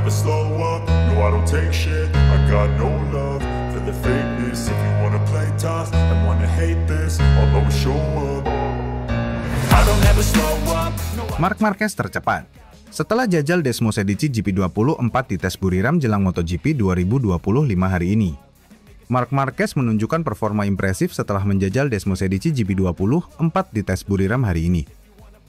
never slow up, no I don't take shit. I got no love for the fakeness. If you wanna play tough and wanna hate this, I'll always show up. I don't ever slow up. Marc Marquez tercepat. Setelah jajal Desmosed GP20 4 di tes Buriram jelang MotoGP 2025 hari ini, Marc Marquez menunjukkan performa impresif setelah menjajal Desmosed GP20 4 di tes Buriram hari ini.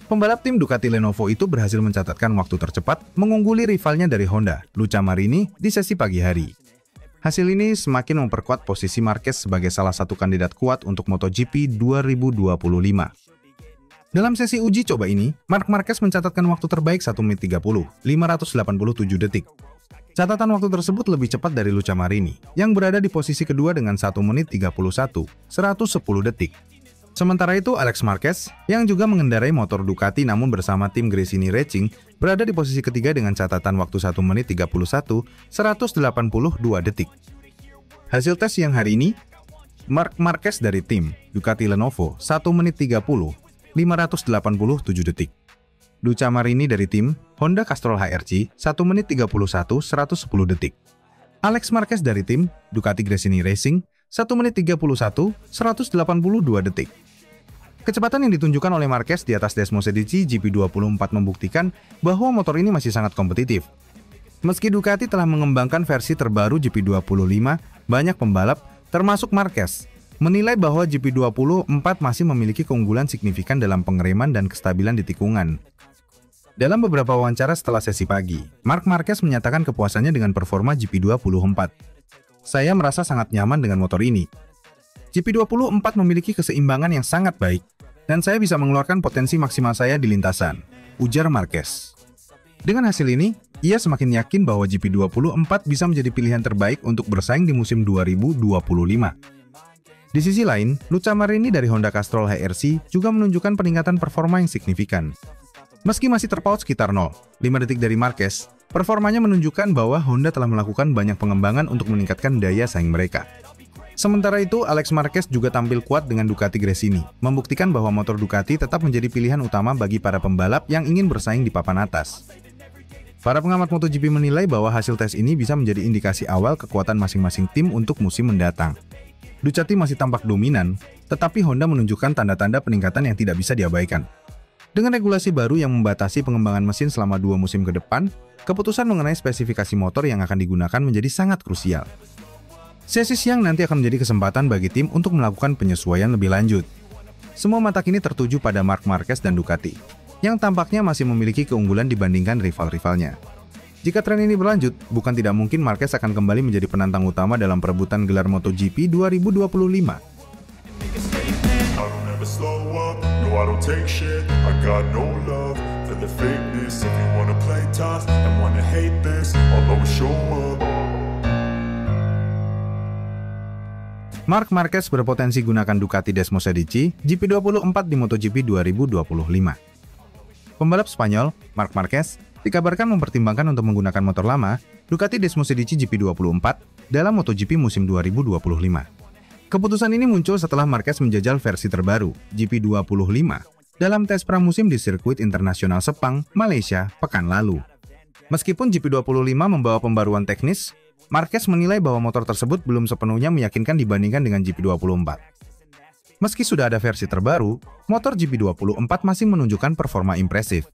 Pembalap tim Ducati Lenovo itu berhasil mencatatkan waktu tercepat mengungguli rivalnya dari Honda, Luca Marini, di sesi pagi hari. Hasil ini semakin memperkuat posisi Marquez sebagai salah satu kandidat kuat untuk MotoGP 2025. Dalam sesi uji coba ini, Marc Marquez mencatatkan waktu terbaik 1 menit 30, 587 detik. Catatan waktu tersebut lebih cepat dari Luca Marini, yang berada di posisi kedua dengan 1 menit 31, 110 detik. Sementara itu, Alex Marquez, yang juga mengendarai motor Ducati namun bersama tim Gresini Racing, berada di posisi ketiga dengan catatan waktu 1 menit 31, 182 detik. Hasil tes siang hari ini, Marc Marquez dari tim Ducati Lenovo 1 menit 30, 587 detik. Luca Marini dari tim Honda Castrol HRC 1 menit 31, 110 detik. Alex Marquez dari tim Ducati Gresini Racing 1 menit 31, 182 detik. Kecepatan yang ditunjukkan oleh Marquez di atas Desmosed GP24 membuktikan bahwa motor ini masih sangat kompetitif. Meski Ducati telah mengembangkan versi terbaru GP25, banyak pembalap, termasuk Marquez, menilai bahwa GP24 masih memiliki keunggulan signifikan dalam pengereman dan kestabilan di tikungan. Dalam beberapa wawancara setelah sesi pagi, Marc Marquez menyatakan kepuasannya dengan performa GP24. Saya merasa sangat nyaman dengan motor ini. GP24 memiliki keseimbangan yang sangat baik, dan saya bisa mengeluarkan potensi maksimal saya di lintasan, ujar Marquez. Dengan hasil ini, ia semakin yakin bahwa GP24 bisa menjadi pilihan terbaik untuk bersaing di musim 2025. Di sisi lain, Luca Marini dari Honda Castrol HRC juga menunjukkan peningkatan performa yang signifikan. Meski masih terpaut sekitar 0,5 detik dari Marquez, performanya menunjukkan bahwa Honda telah melakukan banyak pengembangan untuk meningkatkan daya saing mereka. Sementara itu, Alex Marquez juga tampil kuat dengan Ducati Gresini, membuktikan bahwa motor Ducati tetap menjadi pilihan utama bagi para pembalap yang ingin bersaing di papan atas. Para pengamat MotoGP menilai bahwa hasil tes ini bisa menjadi indikasi awal kekuatan masing-masing tim untuk musim mendatang. Ducati masih tampak dominan, tetapi Honda menunjukkan tanda-tanda peningkatan yang tidak bisa diabaikan. Dengan regulasi baru yang membatasi pengembangan mesin selama 2 musim ke depan, keputusan mengenai spesifikasi motor yang akan digunakan menjadi sangat krusial. Sesi siang nanti akan menjadi kesempatan bagi tim untuk melakukan penyesuaian lebih lanjut. Semua mata kini tertuju pada Marc Marquez dan Ducati, yang tampaknya masih memiliki keunggulan dibandingkan rival-rivalnya. Jika tren ini berlanjut, bukan tidak mungkin Marquez akan kembali menjadi penantang utama dalam perebutan gelar MotoGP 2025. Marc Marquez berpotensi gunakan Ducati Desmosed GP24 di MotoGP 2025. Pembalap Spanyol, Marc Marquez, dikabarkan mempertimbangkan untuk menggunakan motor lama Ducati Desmosed GP24 dalam MotoGP musim 2025. Keputusan ini muncul setelah Marquez menjajal versi terbaru, GP25, dalam tes pramusim di sirkuit internasional Sepang, Malaysia, pekan lalu. Meskipun GP25 membawa pembaruan teknis, Marquez menilai bahwa motor tersebut belum sepenuhnya meyakinkan dibandingkan dengan GP24. Meski sudah ada versi terbaru, motor GP24 masih menunjukkan performa impresif.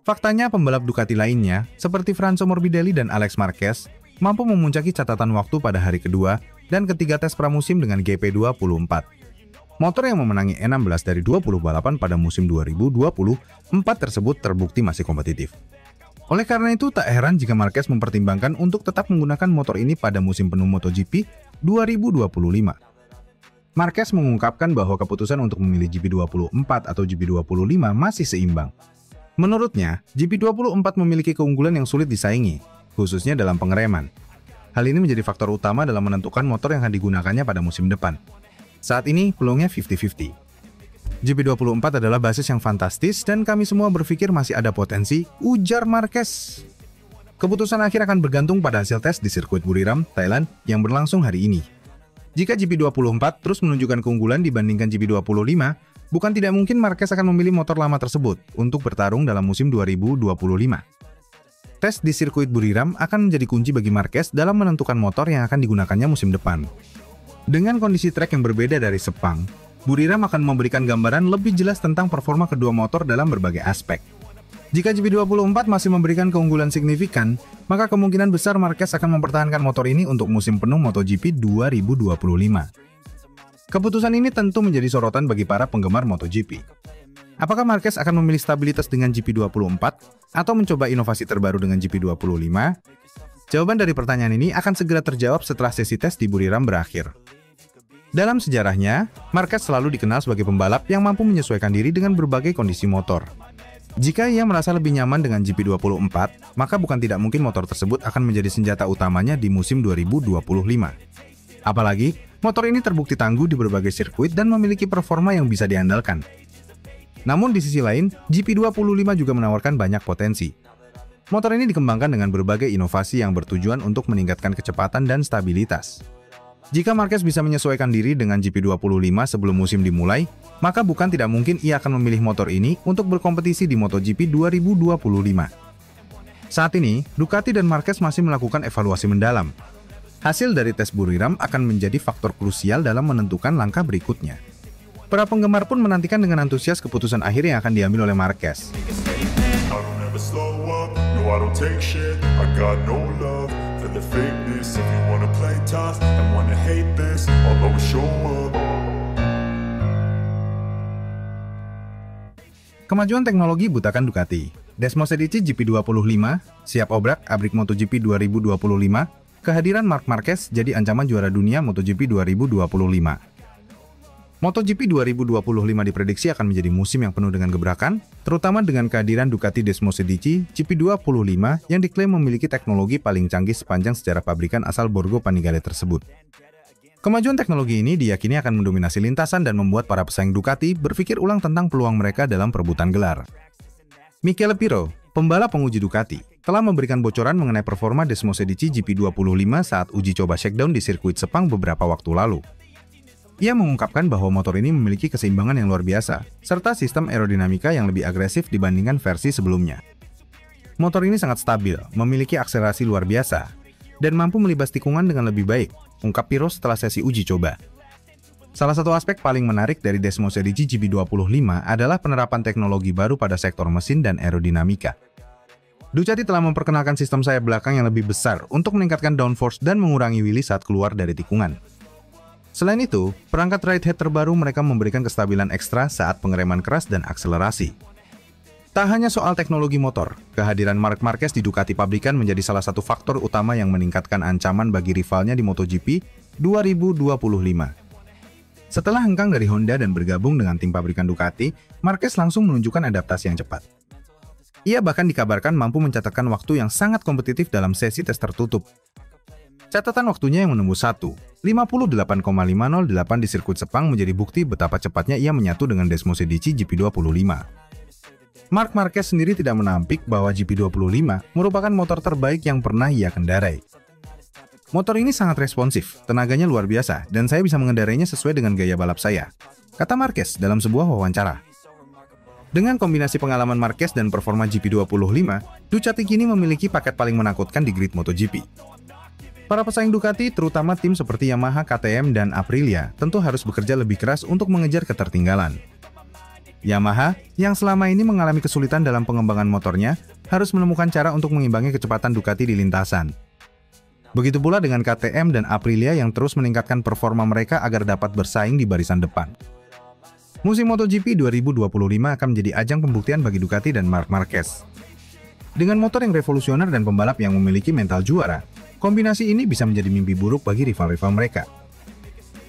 Faktanya, pembalap Ducati lainnya, seperti Franco Morbidelli dan Alex Marquez, mampu memuncaki catatan waktu pada hari kedua dan ketiga tes pramusim dengan GP24. Motor yang memenangi 16 dari 20 balapan pada musim 2024 tersebut terbukti masih kompetitif. Oleh karena itu, tak heran jika Marquez mempertimbangkan untuk tetap menggunakan motor ini pada musim penuh MotoGP 2025. Marquez mengungkapkan bahwa keputusan untuk memilih GP24 atau GP25 masih seimbang. Menurutnya, GP24 memiliki keunggulan yang sulit disaingi, khususnya dalam pengereman. Hal ini menjadi faktor utama dalam menentukan motor yang akan digunakannya pada musim depan. Saat ini, peluangnya 50-50. GP24 adalah basis yang fantastis dan kami semua berpikir masih ada potensi, ujar Marquez. Keputusan akhir akan bergantung pada hasil tes di sirkuit Buriram, Thailand yang berlangsung hari ini. Jika GP24 terus menunjukkan keunggulan dibandingkan GP25, bukan tidak mungkin Marquez akan memilih motor lama tersebut untuk bertarung dalam musim 2025. Tes di sirkuit Buriram akan menjadi kunci bagi Marquez dalam menentukan motor yang akan digunakannya musim depan. Dengan kondisi trek yang berbeda dari Sepang, Buriram akan memberikan gambaran lebih jelas tentang performa kedua motor dalam berbagai aspek. Jika GP24 masih memberikan keunggulan signifikan, maka kemungkinan besar Marquez akan mempertahankan motor ini untuk musim penuh MotoGP 2025. Keputusan ini tentu menjadi sorotan bagi para penggemar MotoGP. Apakah Marquez akan memilih stabilitas dengan GP24 atau mencoba inovasi terbaru dengan GP25? Jawaban dari pertanyaan ini akan segera terjawab setelah sesi tes di Buriram berakhir. Dalam sejarahnya, Marquez selalu dikenal sebagai pembalap yang mampu menyesuaikan diri dengan berbagai kondisi motor. Jika ia merasa lebih nyaman dengan GP24, maka bukan tidak mungkin motor tersebut akan menjadi senjata utamanya di musim 2025. Apalagi, motor ini terbukti tangguh di berbagai sirkuit dan memiliki performa yang bisa diandalkan. Namun di sisi lain, GP25 juga menawarkan banyak potensi. Motor ini dikembangkan dengan berbagai inovasi yang bertujuan untuk meningkatkan kecepatan dan stabilitas. Jika Marquez bisa menyesuaikan diri dengan GP25 sebelum musim dimulai, maka bukan tidak mungkin ia akan memilih motor ini untuk berkompetisi di MotoGP 2025. Saat ini, Ducati dan Marquez masih melakukan evaluasi mendalam. Hasil dari tes Buriram akan menjadi faktor krusial dalam menentukan langkah berikutnya. Para penggemar pun menantikan dengan antusias keputusan akhir yang akan diambil oleh Marquez. Kemajuan teknologi butakan Ducati. Desmosedici GP25, siap obrak-abrik MotoGP 2025, kehadiran Marc Marquez jadi ancaman juara dunia MotoGP 2025. MotoGP 2025 diprediksi akan menjadi musim yang penuh dengan gebrakan, terutama dengan kehadiran Ducati Desmosedici GP25 yang diklaim memiliki teknologi paling canggih sepanjang sejarah pabrikan asal Borgo Panigale tersebut. Kemajuan teknologi ini diyakini akan mendominasi lintasan dan membuat para pesaing Ducati berpikir ulang tentang peluang mereka dalam perebutan gelar. Michele Pirro, pembalap penguji Ducati, telah memberikan bocoran mengenai performa Desmosedici GP25 saat uji coba shakedown di sirkuit Sepang beberapa waktu lalu. Ia mengungkapkan bahwa motor ini memiliki keseimbangan yang luar biasa, serta sistem aerodinamika yang lebih agresif dibandingkan versi sebelumnya. Motor ini sangat stabil, memiliki akselerasi luar biasa, dan mampu melibas tikungan dengan lebih baik, ungkap Pirro setelah sesi uji coba. Salah satu aspek paling menarik dari Desmosedici GP25 adalah penerapan teknologi baru pada sektor mesin dan aerodinamika. Ducati telah memperkenalkan sistem sayap belakang yang lebih besar untuk meningkatkan downforce dan mengurangi wheelie saat keluar dari tikungan. Selain itu, perangkat ride head terbaru mereka memberikan kestabilan ekstra saat pengereman keras dan akselerasi. Tak hanya soal teknologi motor, kehadiran Marc Marquez di Ducati pabrikan menjadi salah satu faktor utama yang meningkatkan ancaman bagi rivalnya di MotoGP 2025. Setelah hengkang dari Honda dan bergabung dengan tim pabrikan Ducati, Marquez langsung menunjukkan adaptasi yang cepat. Ia bahkan dikabarkan mampu mencatatkan waktu yang sangat kompetitif dalam sesi tes tertutup. Catatan waktunya yang menembus 58,508 di sirkuit Sepang menjadi bukti betapa cepatnya ia menyatu dengan Desmosedici GP25. Marc Marquez sendiri tidak menampik bahwa GP25 merupakan motor terbaik yang pernah ia kendarai. Motor ini sangat responsif, tenaganya luar biasa, dan saya bisa mengendarainya sesuai dengan gaya balap saya, kata Marquez dalam sebuah wawancara. Dengan kombinasi pengalaman Marquez dan performa GP25, Ducati kini memiliki paket paling menakutkan di grid MotoGP. Para pesaing Ducati, terutama tim seperti Yamaha, KTM, dan Aprilia, tentu harus bekerja lebih keras untuk mengejar ketertinggalan. Yamaha, yang selama ini mengalami kesulitan dalam pengembangan motornya, harus menemukan cara untuk mengimbangi kecepatan Ducati di lintasan. Begitu pula dengan KTM dan Aprilia yang terus meningkatkan performa mereka agar dapat bersaing di barisan depan. Musim MotoGP 2025 akan menjadi ajang pembuktian bagi Ducati dan Marc Marquez. Dengan motor yang revolusioner dan pembalap yang memiliki mental juara, kombinasi ini bisa menjadi mimpi buruk bagi rival-rival mereka.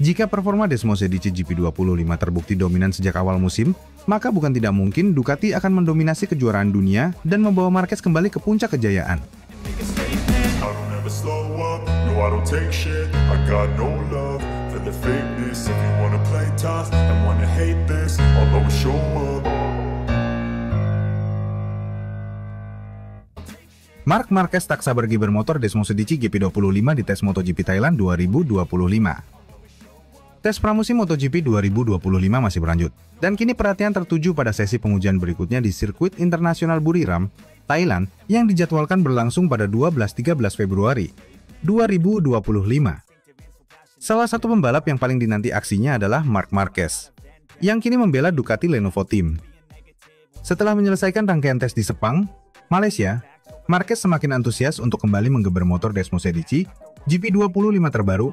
Jika performa Desmosedici GP25 terbukti dominan sejak awal musim, maka bukan tidak mungkin Ducati akan mendominasi kejuaraan dunia dan membawa Marquez kembali ke puncak kejayaan. Marc Marquez tak sabar gibar motor Desmosedici GP25 di tes MotoGP Thailand 2025. Tes pramusim MotoGP 2025 masih berlanjut, dan kini perhatian tertuju pada sesi pengujian berikutnya di sirkuit internasional Buriram Thailand yang dijadwalkan berlangsung pada 12-13 Februari 2025. Salah satu pembalap yang paling dinanti aksinya adalah Marc Marquez, yang kini membela Ducati Lenovo Team. Setelah menyelesaikan rangkaian tes di Sepang, Malaysia, Marquez semakin antusias untuk kembali menggeber motor Desmos Edici GP25 terbaru.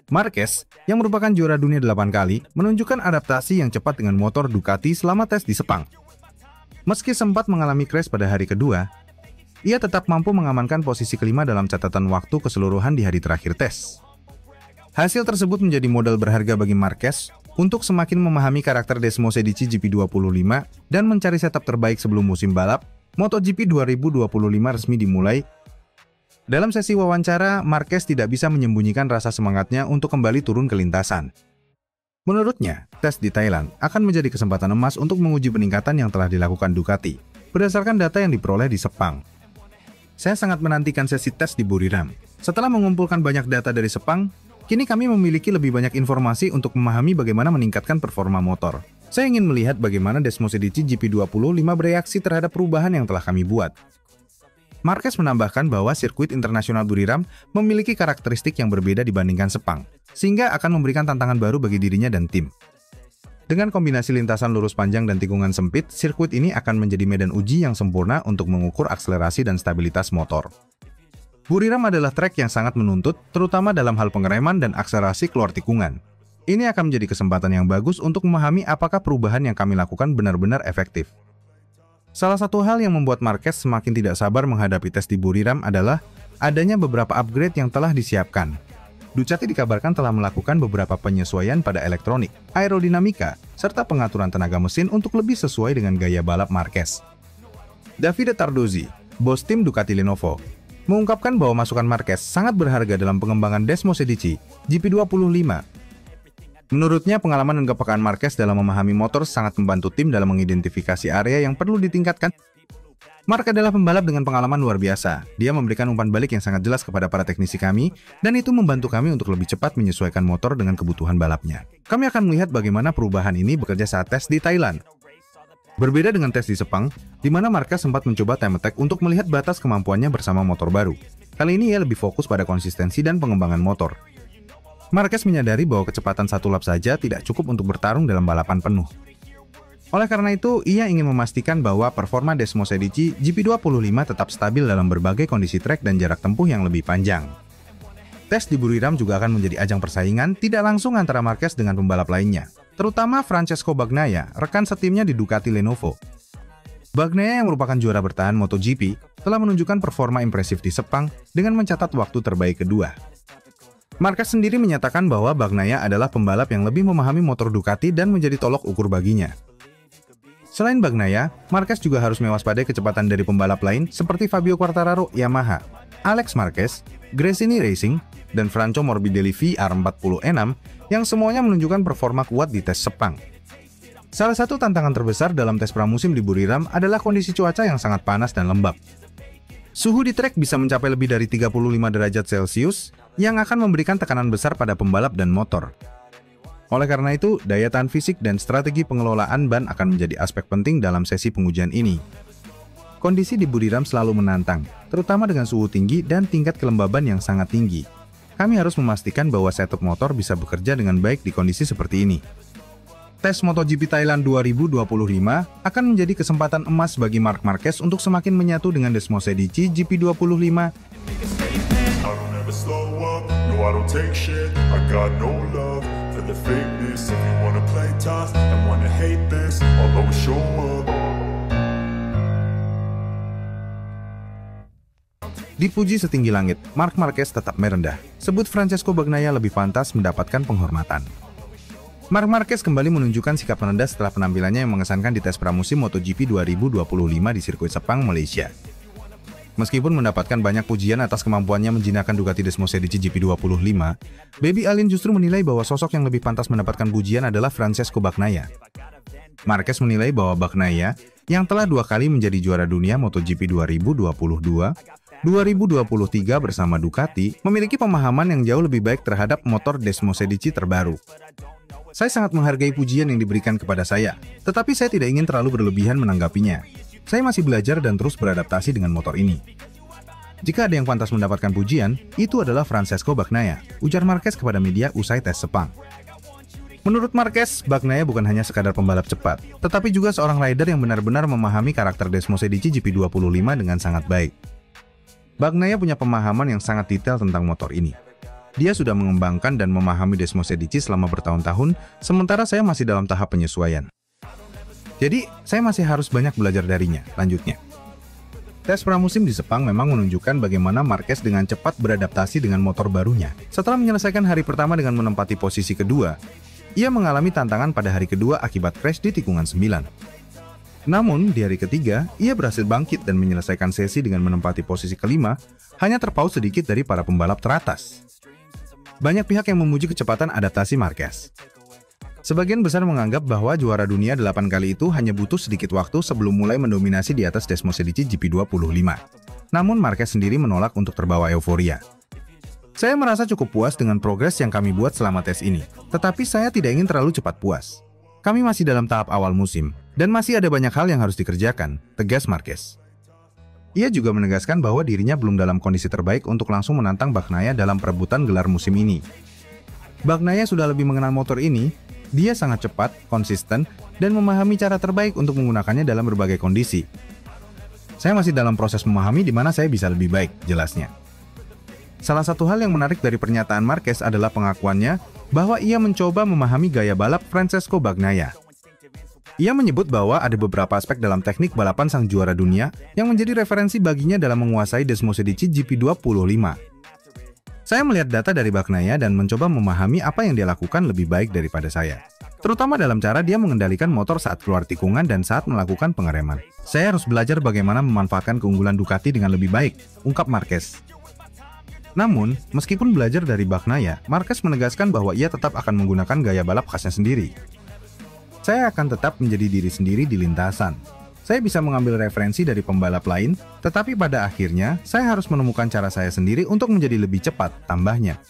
Marquez, yang merupakan juara dunia 8 kali, menunjukkan adaptasi yang cepat dengan motor Ducati selama tes di Sepang. Meski sempat mengalami crash pada hari kedua, ia tetap mampu mengamankan posisi kelima dalam catatan waktu keseluruhan di hari terakhir tes. Hasil tersebut menjadi modal berharga bagi Marquez untuk semakin memahami karakter Desmos Edici GP25 dan mencari setup terbaik sebelum musim balap MotoGP 2025 resmi dimulai. Dalam sesi wawancara, Marquez tidak bisa menyembunyikan rasa semangatnya untuk kembali turun ke lintasan. Menurutnya, tes di Thailand akan menjadi kesempatan emas untuk menguji peningkatan yang telah dilakukan Ducati berdasarkan data yang diperoleh di Sepang. Saya sangat menantikan sesi tes di Buriram. Setelah mengumpulkan banyak data dari Sepang, kini kami memiliki lebih banyak informasi untuk memahami bagaimana meningkatkan performa motor. Saya ingin melihat bagaimana Desmos Edici GP25 bereaksi terhadap perubahan yang telah kami buat. Marquez menambahkan bahwa sirkuit internasional Buriram memiliki karakteristik yang berbeda dibandingkan Sepang, sehingga akan memberikan tantangan baru bagi dirinya dan tim. Dengan kombinasi lintasan lurus panjang dan tikungan sempit, sirkuit ini akan menjadi medan uji yang sempurna untuk mengukur akselerasi dan stabilitas motor. Buriram adalah trek yang sangat menuntut, terutama dalam hal pengereman dan akselerasi keluar tikungan. Ini akan menjadi kesempatan yang bagus untuk memahami apakah perubahan yang kami lakukan benar-benar efektif. Salah satu hal yang membuat Marquez semakin tidak sabar menghadapi tes di Buriram adalah adanya beberapa upgrade yang telah disiapkan. Ducati dikabarkan telah melakukan beberapa penyesuaian pada elektronik, aerodinamika, serta pengaturan tenaga mesin untuk lebih sesuai dengan gaya balap Marquez. Davide Tardozzi, bos tim Ducati Lenovo, mengungkapkan bahwa masukan Marquez sangat berharga dalam pengembangan Desmos Edici GP25. Menurutnya, pengalaman dan kepekaan Marquez dalam memahami motor sangat membantu tim dalam mengidentifikasi area yang perlu ditingkatkan. Marc adalah pembalap dengan pengalaman luar biasa. Dia memberikan umpan balik yang sangat jelas kepada para teknisi kami, dan itu membantu kami untuk lebih cepat menyesuaikan motor dengan kebutuhan balapnya. Kami akan melihat bagaimana perubahan ini bekerja saat tes di Thailand. Berbeda dengan tes di Sepang, di mana Marquez sempat mencoba time attack untuk melihat batas kemampuannya bersama motor baru. Kali ini ia lebih fokus pada konsistensi dan pengembangan motor. Marquez menyadari bahwa kecepatan satu lap saja tidak cukup untuk bertarung dalam balapan penuh. Oleh karena itu, ia ingin memastikan bahwa performa Desmos Edici GP25 tetap stabil dalam berbagai kondisi trek dan jarak tempuh yang lebih panjang. Tes di Buriram juga akan menjadi ajang persaingan tidak langsung antara Marquez dengan pembalap lainnya, terutama Francesco Bagnaia, rekan setimnya di Ducati Lenovo. Bagnaia yang merupakan juara bertahan MotoGP telah menunjukkan performa impresif di Sepang dengan mencatat waktu terbaik kedua. Marquez sendiri menyatakan bahwa Bagnaia adalah pembalap yang lebih memahami motor Ducati dan menjadi tolok ukur baginya. Selain Bagnaia, Marquez juga harus mewaspadai kecepatan dari pembalap lain seperti Fabio Quartararo Yamaha, Alex Marquez, Gresini Racing, dan Franco Morbidelli VR46 yang semuanya menunjukkan performa kuat di tes Sepang. Salah satu tantangan terbesar dalam tes pramusim di Buriram adalah kondisi cuaca yang sangat panas dan lembab. Suhu di trek bisa mencapai lebih dari 35 derajat Celcius yang akan memberikan tekanan besar pada pembalap dan motor. Oleh karena itu, daya tahan fisik dan strategi pengelolaan ban akan menjadi aspek penting dalam sesi pengujian ini. Kondisi di Buriram selalu menantang, terutama dengan suhu tinggi dan tingkat kelembaban yang sangat tinggi. Kami harus memastikan bahwa setup motor bisa bekerja dengan baik di kondisi seperti ini. Tes MotoGP Thailand 2025 akan menjadi kesempatan emas bagi Marc Marquez untuk semakin menyatu dengan Desmos Edici GP25. Dipuji setinggi langit, Marc Marquez tetap merendah. Sebut Francesco Bagnaia lebih pantas mendapatkan penghormatan. Marc Marquez kembali menunjukkan sikap rendah setelah penampilannya yang mengesankan di tes pramusim MotoGP 2025 di sirkuit Sepang, Malaysia. Meskipun mendapatkan banyak pujian atas kemampuannya menjinakkan Ducati Desmos Edici GP25, Baby Alin justru menilai bahwa sosok yang lebih pantas mendapatkan pujian adalah Francesco Bagnaia. Marquez menilai bahwa Bagnaia, yang telah 2 kali menjadi juara dunia MotoGP 2022, 2023 bersama Ducati, memiliki pemahaman yang jauh lebih baik terhadap motor Desmos Edici terbaru. Saya sangat menghargai pujian yang diberikan kepada saya, tetapi saya tidak ingin terlalu berlebihan menanggapinya. Saya masih belajar dan terus beradaptasi dengan motor ini. Jika ada yang pantas mendapatkan pujian, itu adalah Francesco Bagnaia, ujar Marquez kepada media usai tes Sepang. Menurut Marquez, Bagnaia bukan hanya sekadar pembalap cepat, tetapi juga seorang rider yang benar-benar memahami karakter Desmosedici GP25 dengan sangat baik. Bagnaia punya pemahaman yang sangat detail tentang motor ini. Dia sudah mengembangkan dan memahami Desmosedici selama bertahun-tahun, sementara saya masih dalam tahap penyesuaian. Jadi, saya masih harus banyak belajar darinya, lanjutnya. Tes pramusim di Sepang memang menunjukkan bagaimana Marquez dengan cepat beradaptasi dengan motor barunya. Setelah menyelesaikan hari pertama dengan menempati posisi kedua, ia mengalami tantangan pada hari kedua akibat crash di tikungan 9. Namun, di hari ketiga, ia berhasil bangkit dan menyelesaikan sesi dengan menempati posisi kelima, hanya terpaut sedikit dari para pembalap teratas. Banyak pihak yang memuji kecepatan adaptasi Marquez. Sebagian besar menganggap bahwa juara dunia 8 kali itu hanya butuh sedikit waktu sebelum mulai mendominasi di atas Desmosedici GP25. Namun Marquez sendiri menolak untuk terbawa euforia. Saya merasa cukup puas dengan progres yang kami buat selama tes ini, tetapi saya tidak ingin terlalu cepat puas. Kami masih dalam tahap awal musim, dan masih ada banyak hal yang harus dikerjakan, tegas Marquez. Ia juga menegaskan bahwa dirinya belum dalam kondisi terbaik untuk langsung menantang Bagnaia dalam perebutan gelar musim ini. Bagnaia sudah lebih mengenal motor ini, dia sangat cepat, konsisten, dan memahami cara terbaik untuk menggunakannya dalam berbagai kondisi. Saya masih dalam proses memahami di mana saya bisa lebih baik, jelasnya. Salah satu hal yang menarik dari pernyataan Marquez adalah pengakuannya bahwa ia mencoba memahami gaya balap Francesco Bagnaia. Ia menyebut bahwa ada beberapa aspek dalam teknik balapan sang juara dunia yang menjadi referensi baginya dalam menguasai Desmosedici GP25. Saya melihat data dari Bagnaia dan mencoba memahami apa yang dia lakukan lebih baik daripada saya. Terutama dalam cara dia mengendalikan motor saat keluar tikungan dan saat melakukan pengereman. Saya harus belajar bagaimana memanfaatkan keunggulan Ducati dengan lebih baik, ungkap Marquez. Namun, meskipun belajar dari Bagnaia, Marquez menegaskan bahwa ia tetap akan menggunakan gaya balap khasnya sendiri. Saya akan tetap menjadi diri sendiri di lintasan. Saya bisa mengambil referensi dari pembalap lain, tetapi pada akhirnya saya harus menemukan cara saya sendiri untuk menjadi lebih cepat, tambahnya.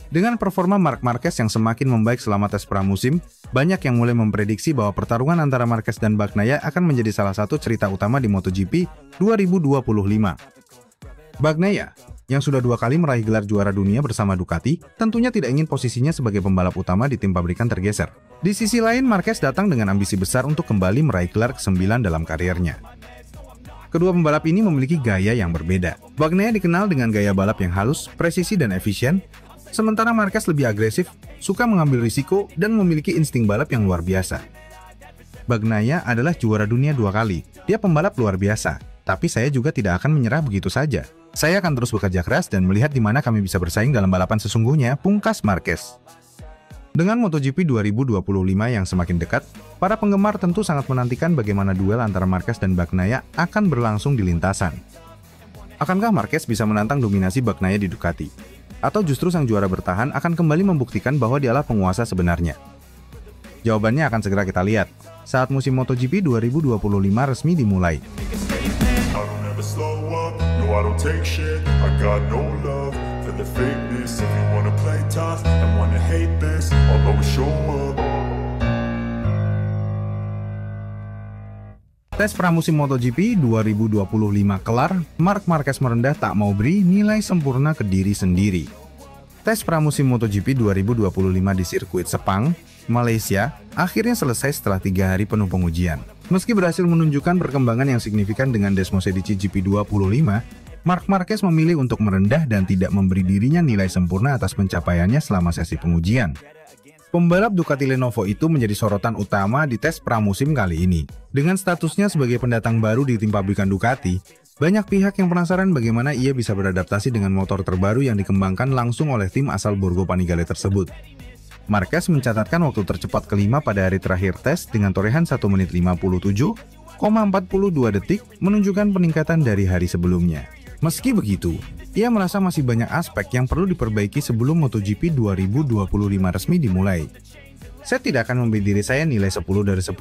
Dengan performa Marc Marquez yang semakin membaik selama tes pramusim, banyak yang mulai memprediksi bahwa pertarungan antara Marquez dan Bagnaia akan menjadi salah satu cerita utama di MotoGP 2025. Bagnaia, yang sudah 2 kali meraih gelar juara dunia bersama Ducati, tentunya tidak ingin posisinya sebagai pembalap utama di tim pabrikan tergeser. Di sisi lain, Marquez datang dengan ambisi besar untuk kembali meraih gelar ke-9 dalam karirnya. Kedua pembalap ini memiliki gaya yang berbeda. Bagnaia dikenal dengan gaya balap yang halus, presisi dan efisien, sementara Marquez lebih agresif, suka mengambil risiko, dan memiliki insting balap yang luar biasa. Bagnaia adalah juara dunia 2 kali. Dia pembalap luar biasa, tapi saya juga tidak akan menyerah begitu saja. Saya akan terus bekerja keras dan melihat di mana kami bisa bersaing dalam balapan sesungguhnya, pungkas Marquez. Dengan MotoGP 2025 yang semakin dekat, para penggemar tentu sangat menantikan bagaimana duel antara Marquez dan Bagnaia akan berlangsung di lintasan. Akankah Marquez bisa menantang dominasi Bagnaia di Ducati? Atau justru sang juara bertahan akan kembali membuktikan bahwa dialah penguasa sebenarnya? Jawabannya akan segera kita lihat saat musim MotoGP 2025 resmi dimulai. I don't take shit, I got no love for the fakeness. If you wanna play tough and wanna hate this, I'll always show up. Tes pramusim MotoGP 2025 kelar, Marc Marquez merendah tak mau beri nilai sempurna ke diri sendiri. Tes pramusim MotoGP 2025 di sirkuit Sepang, Malaysia, akhirnya selesai setelah 3 hari penuh pengujian. Meski berhasil menunjukkan perkembangan yang signifikan dengan Desmosedici GP25, Marc Marquez memilih untuk merendah dan tidak memberi dirinya nilai sempurna atas pencapaiannya selama sesi pengujian. Pembalap Ducati Lenovo itu menjadi sorotan utama di tes pramusim kali ini. Dengan statusnya sebagai pendatang baru di tim pabrikan Ducati, banyak pihak yang penasaran bagaimana ia bisa beradaptasi dengan motor terbaru yang dikembangkan langsung oleh tim asal Borgo Panigale tersebut. Marquez mencatatkan waktu tercepat kelima pada hari terakhir tes dengan torehan 1 menit 57,42 detik, menunjukkan peningkatan dari hari sebelumnya. Meski begitu, ia merasa masih banyak aspek yang perlu diperbaiki sebelum MotoGP 2025 resmi dimulai. Saya tidak akan memberi diri saya nilai 10 dari 10.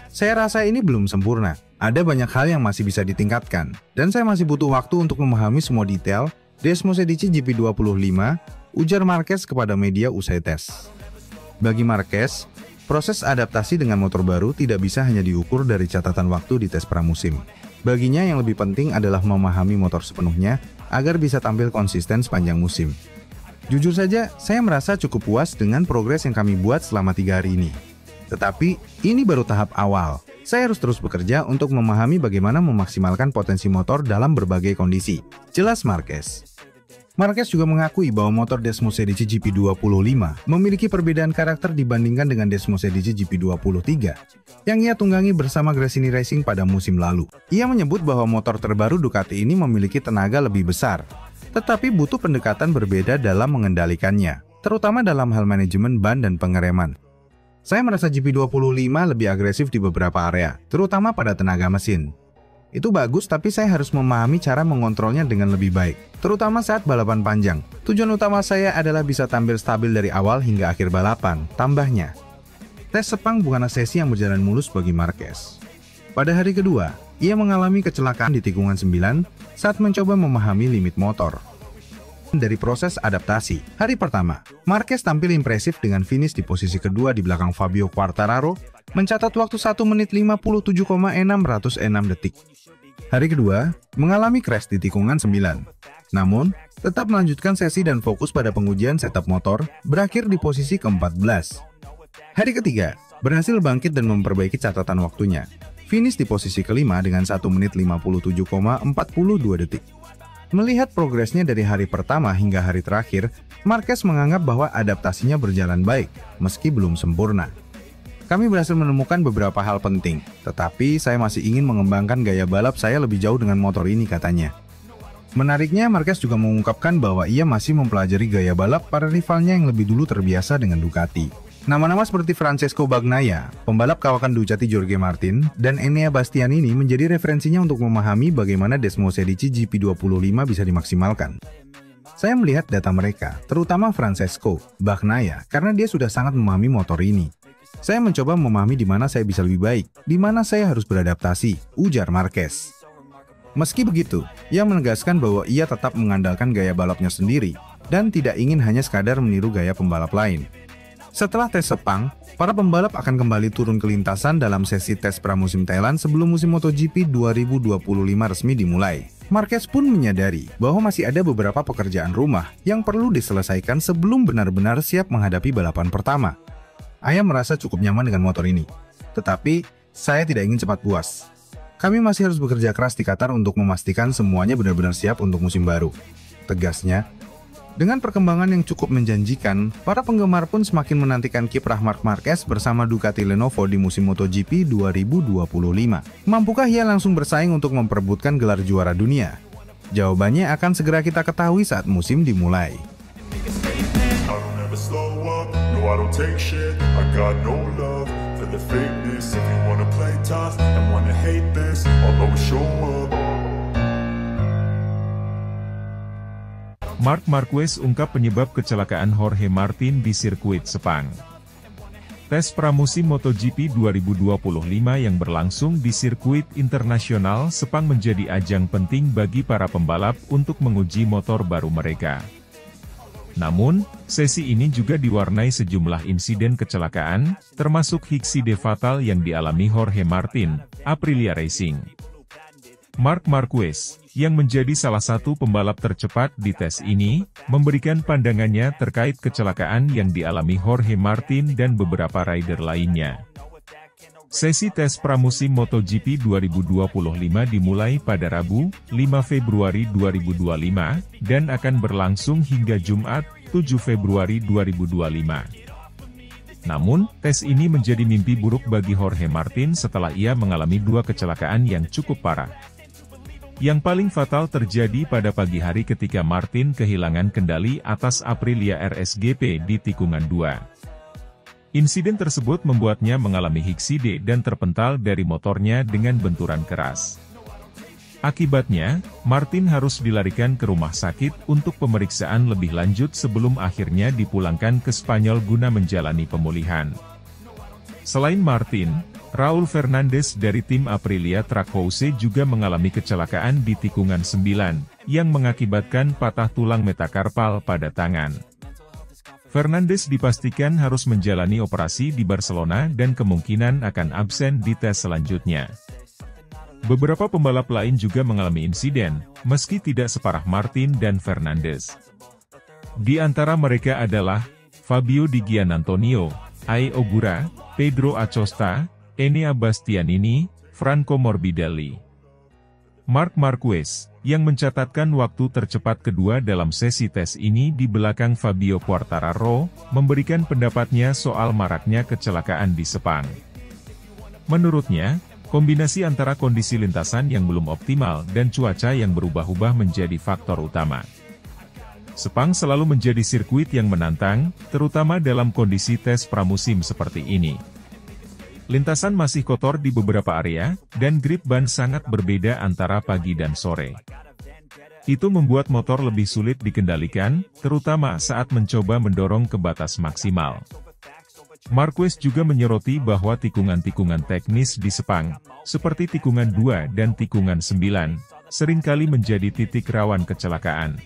Saya rasa ini belum sempurna. Ada banyak hal yang masih bisa ditingkatkan, dan saya masih butuh waktu untuk memahami semua detail Desmosedici GP25, ujar Marquez kepada media usai tes. Bagi Marquez, Proses adaptasi dengan motor baru tidak bisa hanya diukur dari catatan waktu di tes pramusim. Baginya yang lebih penting adalah memahami motor sepenuhnya agar bisa tampil konsisten sepanjang musim. Jujur saja, saya merasa cukup puas dengan progres yang kami buat selama 3 hari ini. Tetapi, ini baru tahap awal. Saya harus terus bekerja untuk memahami bagaimana memaksimalkan potensi motor dalam berbagai kondisi. Jelas Marquez. Marquez juga mengakui bahwa motor Desmos edisi GP25 memiliki perbedaan karakter dibandingkan dengan Desmos edisi GP23 yang ia tunggangi bersama Gresini Racing pada musim lalu. Ia menyebut bahwa motor terbaru Ducati ini memiliki tenaga lebih besar, tetapi butuh pendekatan berbeda dalam mengendalikannya, terutama dalam hal manajemen ban dan pengereman. Saya merasa GP25 lebih agresif di beberapa area, terutama pada tenaga mesin. Itu bagus, tapi saya harus memahami cara mengontrolnya dengan lebih baik, terutama saat balapan panjang. Tujuan utama saya adalah bisa tampil stabil dari awal hingga akhir balapan, tambahnya. Tes Sepang bukanlah sesi yang berjalan mulus bagi Marquez. Pada hari kedua, ia mengalami kecelakaan di tikungan 9 saat mencoba memahami limit motor. Dari proses adaptasi, hari pertama, Marquez tampil impresif dengan finish di posisi kedua di belakang Fabio Quartararo, mencatat waktu 1 menit 57,606 detik. Hari kedua, mengalami crash di tikungan 9. Namun, tetap melanjutkan sesi dan fokus pada pengujian setup motor, berakhir di posisi ke-14. Hari ketiga, berhasil bangkit dan memperbaiki catatan waktunya. Finish di posisi kelima dengan 1 menit 57,42 detik. Melihat progresnya dari hari pertama hingga hari terakhir, Marquez menganggap bahwa adaptasinya berjalan baik, meski belum sempurna. Kami berhasil menemukan beberapa hal penting, tetapi saya masih ingin mengembangkan gaya balap saya lebih jauh dengan motor ini, katanya. Menariknya, Marquez juga mengungkapkan bahwa ia masih mempelajari gaya balap para rivalnya yang lebih dulu terbiasa dengan Ducati. Nama-nama seperti Francesco Bagnaia, pembalap kawakan Ducati Jorge Martin, dan Enea Bastianini menjadi referensinya untuk memahami bagaimana Desmos edisi GP25 bisa dimaksimalkan. Saya melihat data mereka, terutama Francesco Bagnaia, karena dia sudah sangat memahami motor ini. Saya mencoba memahami di mana saya bisa lebih baik, di mana saya harus beradaptasi, ujar Marquez. Meski begitu, ia menegaskan bahwa ia tetap mengandalkan gaya balapnya sendiri dan tidak ingin hanya sekadar meniru gaya pembalap lain. Setelah tes Sepang, para pembalap akan kembali turun ke lintasan dalam sesi tes pramusim Thailand sebelum musim MotoGP 2025 resmi dimulai. Marquez pun menyadari bahwa masih ada beberapa pekerjaan rumah yang perlu diselesaikan sebelum benar-benar siap menghadapi balapan pertama. Saya merasa cukup nyaman dengan motor ini, tetapi saya tidak ingin cepat puas. Kami masih harus bekerja keras di Qatar untuk memastikan semuanya benar-benar siap untuk musim baru, tegasnya. Dengan perkembangan yang cukup menjanjikan, para penggemar pun semakin menantikan kiprah Marc Marquez bersama Ducati Lenovo di musim MotoGP 2025. Mampukah ia langsung bersaing untuk memperebutkan gelar juara dunia? Jawabannya akan segera kita ketahui saat musim dimulai. I don't take shit, I got no love for the fakeness. If you wanna play tough and wanna hate this, I'll always show up. Marc Marquez ungkap penyebab kecelakaan Jorge Martin di sirkuit Sepang. Tes pramusim MotoGP 2025 yang berlangsung di sirkuit internasional Sepang menjadi ajang penting bagi para pembalap untuk menguji motor baru mereka. Namun, sesi ini juga diwarnai sejumlah insiden kecelakaan, termasuk hitside fatal yang dialami Jorge Martin, Aprilia Racing. Marc Marquez, yang menjadi salah satu pembalap tercepat di tes ini, memberikan pandangannya terkait kecelakaan yang dialami Jorge Martin dan beberapa rider lainnya. Sesi tes pramusim MotoGP 2025 dimulai pada Rabu, 5 Februari 2025, dan akan berlangsung hingga Jumat, 7 Februari 2025. Namun, tes ini menjadi mimpi buruk bagi Jorge Martin setelah ia mengalami 2 kecelakaan yang cukup parah. Yang paling fatal terjadi pada pagi hari ketika Martin kehilangan kendali atas Aprilia RSGP di tikungan 2. Insiden tersebut membuatnya mengalami hitside dan terpental dari motornya dengan benturan keras. Akibatnya, Martin harus dilarikan ke rumah sakit untuk pemeriksaan lebih lanjut sebelum akhirnya dipulangkan ke Spanyol guna menjalani pemulihan. Selain Martin, Raul Fernandez dari tim Aprilia Trackhouse juga mengalami kecelakaan di tikungan 9, yang mengakibatkan patah tulang metakarpal pada tangan. Fernandes dipastikan harus menjalani operasi di Barcelona dan kemungkinan akan absen di tes selanjutnya. Beberapa pembalap lain juga mengalami insiden, meski tidak separah Martin dan Fernandes. Di antara mereka adalah Fabio Di Giannantonio, Ai Ogura, Pedro Acosta, Enea Bastianini, Franco Morbidelli. Marc Marquez, yang mencatatkan waktu tercepat kedua dalam sesi tes ini di belakang Fabio Quartararo, memberikan pendapatnya soal maraknya kecelakaan di Sepang. Menurutnya, kombinasi antara kondisi lintasan yang belum optimal dan cuaca yang berubah-ubah menjadi faktor utama. Sepang selalu menjadi sirkuit yang menantang, terutama dalam kondisi tes pramusim seperti ini. Lintasan masih kotor di beberapa area, dan grip ban sangat berbeda antara pagi dan sore. Itu membuat motor lebih sulit dikendalikan, terutama saat mencoba mendorong ke batas maksimal. Marquez juga menyoroti bahwa tikungan-tikungan teknis di Sepang, seperti tikungan 2 dan tikungan 9, seringkali menjadi titik rawan kecelakaan.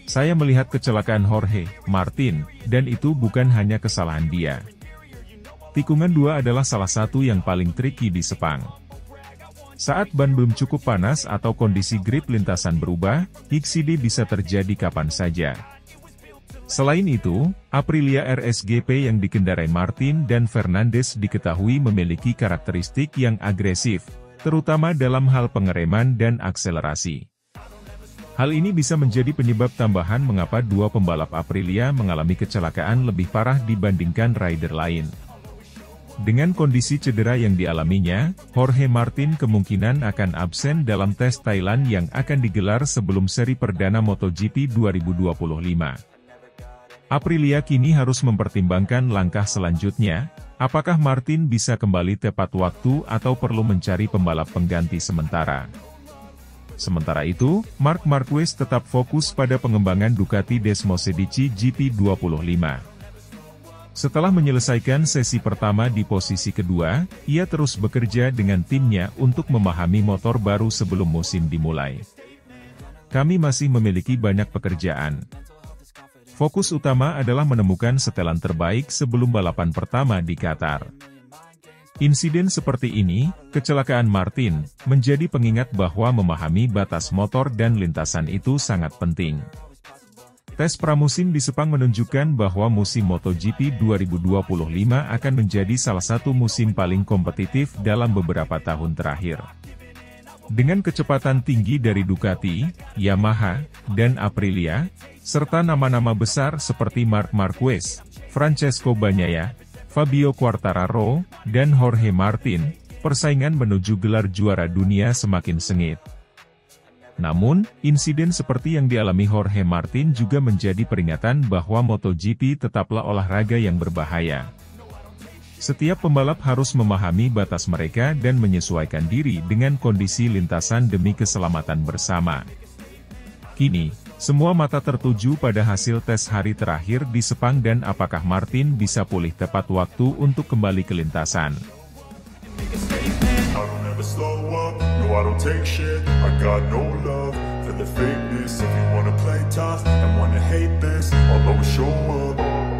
Saya melihat kecelakaan Jorge Martin, dan itu bukan hanya kesalahan dia. Tikungan 2 adalah salah satu yang paling tricky di Sepang. Saat ban belum cukup panas atau kondisi grip lintasan berubah, insiden bisa terjadi kapan saja. Selain itu, Aprilia RSGP yang dikendarai Martin dan Fernandes diketahui memiliki karakteristik yang agresif, terutama dalam hal pengereman dan akselerasi. Hal ini bisa menjadi penyebab tambahan mengapa dua pembalap Aprilia mengalami kecelakaan lebih parah dibandingkan rider lain. Dengan kondisi cedera yang dialaminya, Jorge Martin kemungkinan akan absen dalam tes Thailand yang akan digelar sebelum seri perdana MotoGP 2025. Aprilia kini harus mempertimbangkan langkah selanjutnya, apakah Martin bisa kembali tepat waktu atau perlu mencari pembalap pengganti sementara. Sementara itu, Marc Marquez tetap fokus pada pengembangan Ducati Desmosedici GP25. Setelah menyelesaikan sesi pertama di posisi kedua, ia terus bekerja dengan timnya untuk memahami motor baru sebelum musim dimulai. Kami masih memiliki banyak pekerjaan. Fokus utama adalah menemukan setelan terbaik sebelum balapan pertama di Qatar. Insiden seperti ini, kecelakaan Martin, menjadi pengingat bahwa memahami batas motor dan lintasan itu sangat penting. Tes pramusim di Sepang menunjukkan bahwa musim MotoGP 2025 akan menjadi salah satu musim paling kompetitif dalam beberapa tahun terakhir. Dengan kecepatan tinggi dari Ducati, Yamaha, dan Aprilia, serta nama-nama besar seperti Marc Marquez, Francesco Bagnaia, Fabio Quartararo, dan Jorge Martin, persaingan menuju gelar juara dunia semakin sengit. Namun, insiden seperti yang dialami Jorge Martin juga menjadi peringatan bahwa MotoGP tetaplah olahraga yang berbahaya. Setiap pembalap harus memahami batas mereka dan menyesuaikan diri dengan kondisi lintasan demi keselamatan bersama. Kini, semua mata tertuju pada hasil tes hari terakhir di Sepang dan apakah Martin bisa pulih tepat waktu untuk kembali ke lintasan. Slow up, no I don't take shit, I got no love for the fakeness. If you wanna play tough and wanna hate this, I'll always show up.